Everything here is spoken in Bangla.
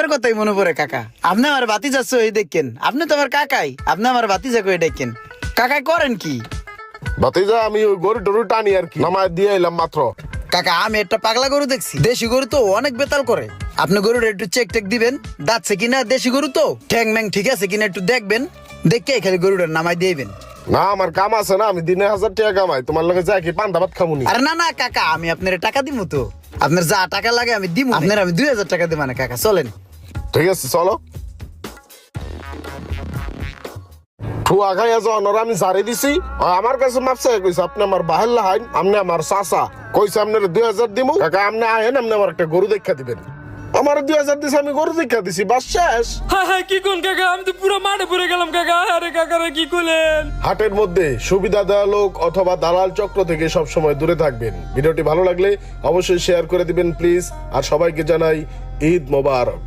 বাপের কথাই মনে পড়ে কাকা। আপনি আমার বাতিজা সই দেখেন, আপনি তো আমার কাকাই, আপনি আমার বাতিজা কই দেখেন। কাকাই করেন কি? ভাতিজা আমি ওই গরু টরু টানি আর কি, নামায় দিয়ে এলাম মাত্র। কাকা আমি একটা পাগলা গরু দেখছি, দেশি গরু তো অনেক বেতাল করে। আপনি গরুর একটু চেক টেক দিবেন, দাঁতছে কিনা, দেশি গরু তো ঠ্যাং ম্যাং ঠিক আছে কিনা একটু দেখবেন, দেখে খালি গরুটার নামাই দিবেন। না আমার কাম আছে না, আমি দিনে 1000 টাকা কামাই, তোমার লগে যাই কি পান্তা ভাত খামুনি। আরে না না কাকা, আমি আপনার টাকা দিব তো, আপনার যা টাকা লাগে আমি দিব, আপনার আমি 2000 টাকা দিব না কাকা, চলেন। ঠিক আছে চলো। ঠুয়া খাইয়া যাওয়ার আমি ঝাড়ে দিছি, আমার কাছে মাপসা কইছে আপনি আমার বাহের লাহাইন, আপনি আমার চাচা, কইছে আপনার 2000 দিমু, কাকা আপনি আহেন, আপনি আমার একটা গরু দেখা দিবেন। আমার 2000 দিছে, আমি গরু দেখা দিছি, বাস শেষ। হ্যাঁ কি কোন কাকা, আমি তো পুরো মাঠে পড়ে গেলাম কাকা। আরে কাকারে কি করলেন? হাটের মধ্যে সুবিধা দেওয়া লোক অথবা দালাল চক্র থেকে সব সময় দূরে থাকবেন। ভিডিওটি ভালো লাগলে অবশ্যই শেয়ার করে দিবেন প্লিজ, আর সবাইকে জানাই ঈদ মোবারক।